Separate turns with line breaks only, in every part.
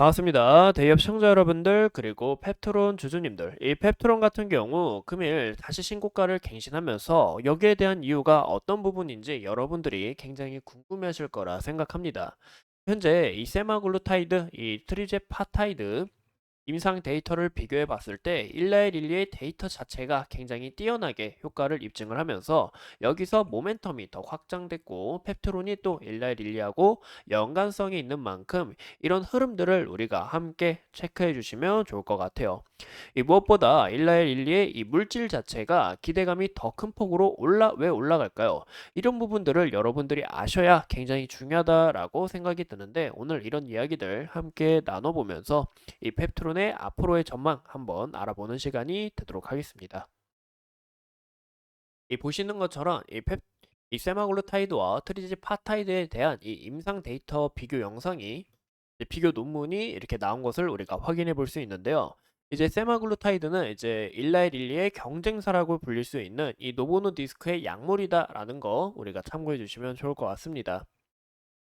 반갑습니다. 대기업 시청자 여러분들, 그리고 펩트론 주주님들. 이 펩트론 같은 경우 금일 다시 신고가를 갱신하면서 여기에 대한 이유가 어떤 부분인지 여러분들이 굉장히 궁금해하실 거라 생각합니다. 현재 이 세마글루타이드, 이 트리제파타이드 임상 데이터를 비교해 봤을 때 일라이릴리의 데이터 자체가 굉장히 뛰어나게 효과를 입증을 하면서 여기서 모멘텀이 더 확장됐고 펩트론이 또 일라이릴리하고 연관성이 있는 만큼 이런 흐름들을 우리가 함께 체크해 주시면 좋을 것 같아요. 이 무엇보다 일라이릴리의 이 물질 자체가 기대감이 더 큰 폭으로 왜 올라갈까요? 이런 부분들을 여러분들이 아셔야 굉장히 중요하다라고 생각이 드는데 오늘 이런 이야기들 함께 나눠보면서 이 펩트론의 앞으로의 전망 한번 알아보는 시간이 되도록 하겠습니다. 이 보시는 것처럼 이 세마글루타이드와 트리지파타이드에 대한 이 임상 데이터 비교 영상이 비교 논문이 이렇게 나온 것을 우리가 확인해 볼 수 있는데요. 이제 세마글루타이드는 이제 일라이릴리의 경쟁사라고 불릴 수 있는 이 노보노디스크의 약물이다라는 거 우리가 참고해 주시면 좋을 것 같습니다.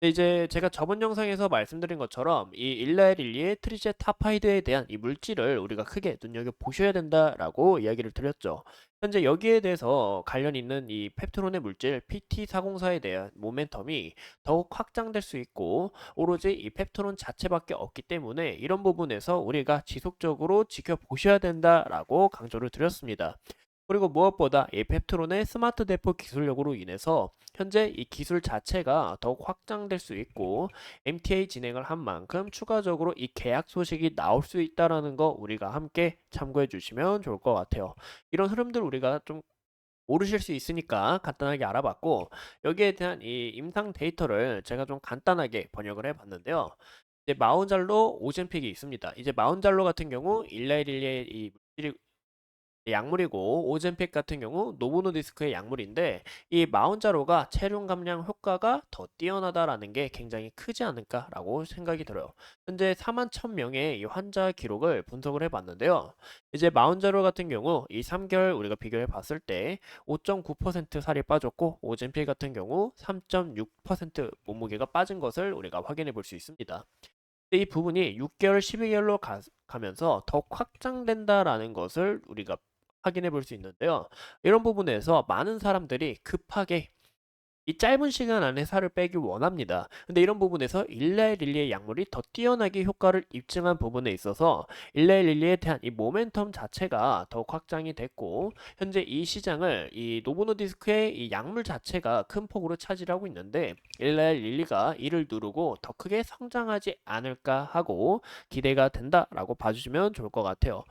근데 이제 제가 저번 영상에서 말씀드린 것처럼 이 일라이릴리의 트리제타파이드에 대한 이 물질을 우리가 크게 눈여겨 보셔야 된다라고 이야기를 드렸죠. 현재 여기에 대해서 관련 있는 이 펩트론의 물질 PT404에 대한 모멘텀이 더욱 확장될 수 있고 오로지 이 펩트론 자체밖에 없기 때문에 이런 부분에서 우리가 지속적으로 지켜보셔야 된다라고 강조를 드렸습니다. 그리고 무엇보다 이 펩트론의 스마트 대포 기술력으로 인해서 현재 이 기술 자체가 더욱 확장될 수 있고 MTA 진행을 한 만큼 추가적으로 이 계약 소식이 나올 수 있다라는 거 우리가 함께 참고해 주시면 좋을 것 같아요. 이런 흐름들 우리가 좀 모르실 수 있으니까 간단하게 알아봤고 여기에 대한 이 임상 데이터를 제가 좀 간단하게 번역을 해 봤는데요. 이제 마운잘로 오젠픽이 있습니다. 이제 마운잘로 같은 경우 일라이릴리의 이 물질이 약물이고 오젬픽 같은 경우 노보노디스크의 약물인데 이 마운자로가 체중 감량 효과가 더 뛰어나다라는 게 굉장히 크지 않을까라고 생각이 들어요. 현재 4만 1000명의 이 환자 기록을 분석을 해봤는데요. 이제 마운자로 같은 경우 이 3개월 우리가 비교해 봤을 때 5.9% 살이 빠졌고 오젬픽 같은 경우 3.6% 몸무게가 빠진 것을 우리가 확인해 볼 수 있습니다. 이 부분이 6개월, 12개월로 가면서 더 확장된다라는 것을 우리가 확인해 볼 수 있는데요. 이런 부분에서 많은 사람들이 급하게 이 짧은 시간 안에 살을 빼기 원합니다. 근데 이런 부분에서 일라이릴리의 약물이 더 뛰어나게 효과를 입증한 부분에 있어서 일라이릴리에 대한 이 모멘텀 자체가 더 확장이 됐고 현재 이 시장을 이 노보노디스크의 이 약물 자체가 큰 폭으로 차지하고 있는데 일라이릴리가 이를 누르고 더 크게 성장하지 않을까 하고 기대가 된다라고 봐주시면 좋을 것 같아요.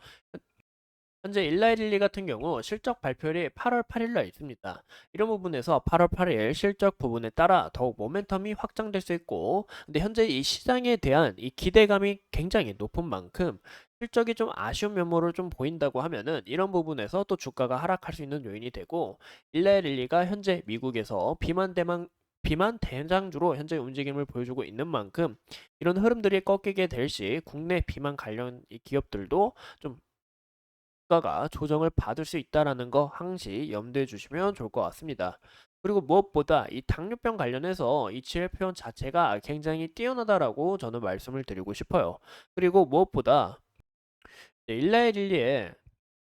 현재 일라이릴리 같은 경우 실적 발표일이 8월 8일 날 있습니다. 이런 부분에서 8월 8일 실적 부분에 따라 더욱 모멘텀이 확장될 수 있고 근데 현재 이 시장에 대한 이 기대감이 굉장히 높은 만큼 실적이 좀 아쉬운 면모를 좀 보인다고 하면은 이런 부분에서 또 주가가 하락할 수 있는 요인이 되고 일라이릴리가 현재 미국에서 비만 대장주로 현재 움직임을 보여주고 있는 만큼 이런 흐름들이 꺾이게 될 시 국내 비만 관련 이 기업들도 좀 주가가 조정을 받을 수 있다라는 거 항시 염두에 주시면 좋을 것 같습니다. 그리고 무엇보다 이 당뇨병 관련해서 이 GLP-1 자체가 굉장히 뛰어나다라고 저는 말씀을 드리고 싶어요. 그리고 무엇보다 일라이릴리에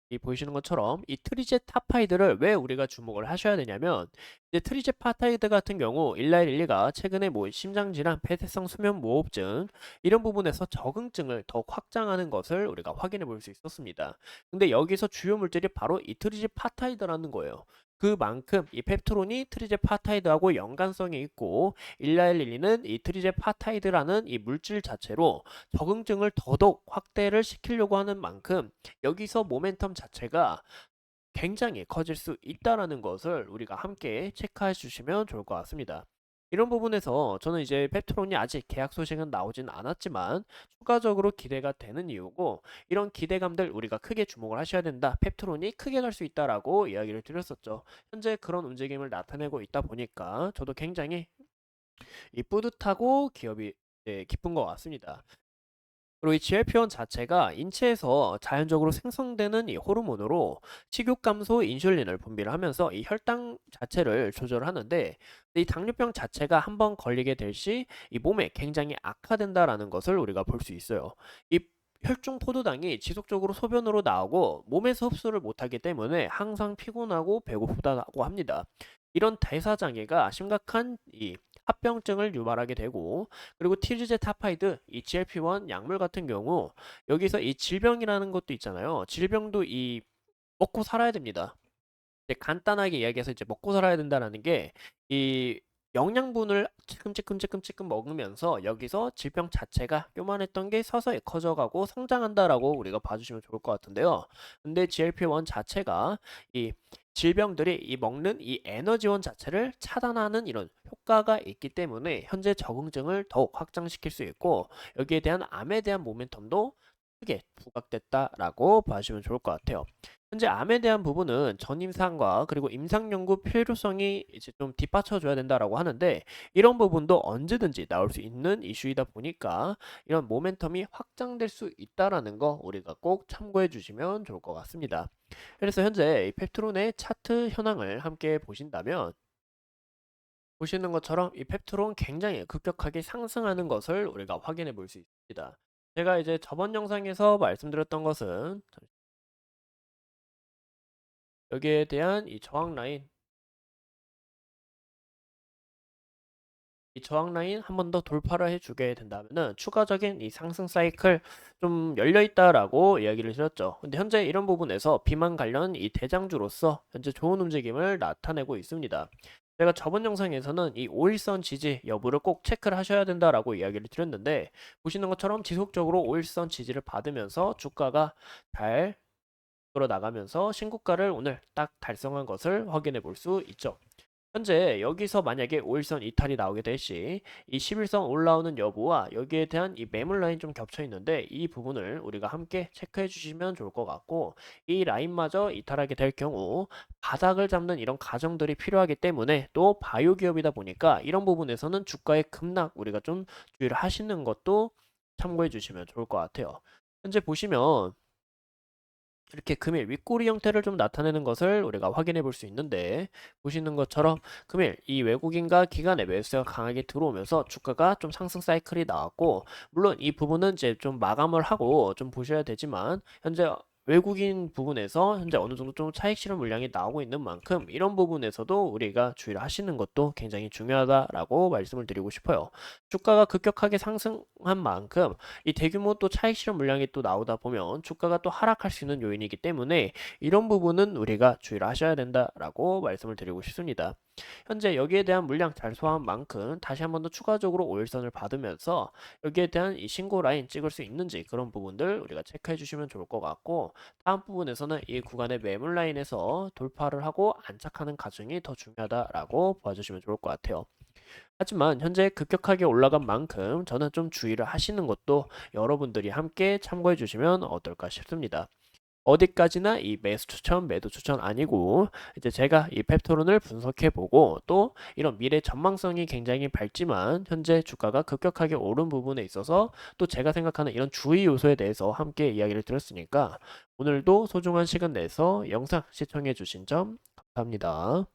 이 보이시는 것처럼 이 트리제타파이드를 왜 우리가 주목을 하셔야 되냐면 이제 트리제파타이드 같은 경우 일라이릴리가 최근에 뭐 심장질환, 폐쇄성 수면무호흡증 이런 부분에서 적응증을 더 확장하는 것을 우리가 확인해 볼 수 있었습니다. 근데 여기서 주요 물질이 바로 이 트리제파타이드라는 거예요. 그만큼 이 펩트론이 트리제파타이드하고 연관성이 있고 일라일릴리는 이 트리제파타이드라는 이 물질 자체로 적응증을 더더욱 확대를 시키려고 하는 만큼 여기서 모멘텀 자체가 굉장히 커질 수 있다라는 것을 우리가 함께 체크해 주시면 좋을 것 같습니다. 이런 부분에서 저는 이제 펩트론이 아직 계약 소식은 나오진 않았지만 추가적으로 기대가 되는 이유고 이런 기대감들 우리가 크게 주목을 하셔야 된다. 펩트론이 크게 갈 수 있다라고 이야기를 드렸었죠. 현재 그런 움직임을 나타내고 있다 보니까 저도 굉장히 이 뿌듯하고 기업이 기쁜 것 같습니다. 그리고 이 GLP-1 자체가 인체에서 자연적으로 생성되는 이 호르몬으로 식욕 감소 인슐린을 분비를 하면서 이 혈당 자체를 조절하는데 이 당뇨병 자체가 한번 걸리게 될 시 이 몸에 굉장히 악화된다라는 것을 우리가 볼 수 있어요. 이 혈중 포도당이 지속적으로 소변으로 나오고 몸에서 흡수를 못하기 때문에 항상 피곤하고 배고프다고 합니다. 이런 대사장애가 심각한 이 합병증을 유발하게 되고 그리고 티르제타파이드, 이 GLP-1 약물 같은 경우 여기서 이 질병이라는 것도 있잖아요. 질병도 이 먹고 살아야 됩니다. 이제 간단하게 이야기해서 이제 먹고 살아야 된다라는 게 이 영양분을 찔끔찔끔찔끔찔끔 먹으면서 여기서 질병 자체가 요만했던 게 서서히 커져가고 성장한다라고 우리가 봐주시면 좋을 것 같은데요. 근데 GLP-1 자체가 이 질병들이 이 먹는 이 에너지원 자체를 차단하는 이런 효과가 있기 때문에 현재 적응증을 더욱 확장시킬 수 있고 여기에 대한 암에 대한 모멘텀도 크게 부각됐다라고 봐주시면 좋을 것 같아요. 현재 암에 대한 부분은 전임상과 그리고 임상 연구 필요성이 이제 좀 뒷받쳐줘야 된다라고 하는데 이런 부분도 언제든지 나올 수 있는 이슈이다 보니까 이런 모멘텀이 확장될 수 있다라는 거 우리가 꼭 참고해 주시면 좋을 것 같습니다. 그래서 현재 이 펩트론의 차트 현황을 함께 보신다면 보시는 것처럼 이 펩트론 굉장히 급격하게 상승하는 것을 우리가 확인해 볼 수 있습니다. 제가 이제 저번 영상에서 말씀드렸던 것은 여기에 대한 이 저항 라인, 이 저항 라인 한 번 더 돌파를 해주게 된다면은 추가적인 이 상승 사이클 좀 열려 있다라고 이야기를 드렸죠. 근데 현재 이런 부분에서 비만 관련 이 대장주로서 현재 좋은 움직임을 나타내고 있습니다. 제가 저번 영상에서는 이 5일선 지지 여부를 꼭 체크를 하셔야 된다라고 이야기를 드렸는데 보시는 것처럼 지속적으로 5일선 지지를 받으면서 주가가 잘 끌어나가면서 신고가를 오늘 딱 달성한 것을 확인해 볼 수 있죠. 현재 여기서 만약에 5일선 이탈이 나오게 될 시 이 11선 올라오는 여부와 여기에 대한 이 매물 라인 좀 겹쳐 있는데 이 부분을 우리가 함께 체크해 주시면 좋을 것 같고 이 라인마저 이탈하게 될 경우 바닥을 잡는 이런 과정들이 필요하기 때문에 또 바이오 기업이다 보니까 이런 부분에서는 주가의 급락 우리가 좀 주의를 하시는 것도 참고해 주시면 좋을 것 같아요. 현재 보시면 이렇게 금일 윗꼬리 형태를 좀 나타내는 것을 우리가 확인해 볼 수 있는데 보시는 것처럼 금일 이 외국인과 기관의 매수세가 강하게 들어오면서 주가가 좀 상승 사이클이 나왔고 물론 이 부분은 이제 좀 마감을 하고 좀 보셔야 되지만 현재 외국인 부분에서 현재 어느 정도 좀 차익 실현 물량이 나오고 있는 만큼 이런 부분에서도 우리가 주의를 하시는 것도 굉장히 중요하다라고 말씀을 드리고 싶어요. 주가가 급격하게 상승한 만큼 이 대규모 또 차익 실현 물량이 또 나오다 보면 주가가 또 하락할 수 있는 요인이기 때문에 이런 부분은 우리가 주의를 하셔야 된다라고 말씀을 드리고 싶습니다. 현재 여기에 대한 물량 잘 소화한 만큼 다시 한 번 더 추가적으로 5일선을 받으면서 여기에 대한 이 신고 라인 찍을 수 있는지 그런 부분들 우리가 체크해 주시면 좋을 것 같고 다음 부분에서는 이 구간의 매물 라인에서 돌파를 하고 안착하는 과정이 더 중요하다라고 봐주시면 좋을 것 같아요. 하지만 현재 급격하게 올라간 만큼 저는 좀 주의를 하시는 것도 여러분들이 함께 참고해 주시면 어떨까 싶습니다. 어디까지나 이 매수 추천, 매도 추천 아니고 이제 제가 이 펩토론을 분석해 보고 또 이런 미래 전망성이 굉장히 밝지만 현재 주가가 급격하게 오른 부분에 있어서 또 제가 생각하는 이런 주의 요소에 대해서 함께 이야기를 드렸으니까 오늘도 소중한 시간 내서 영상 시청해 주신 점 감사합니다.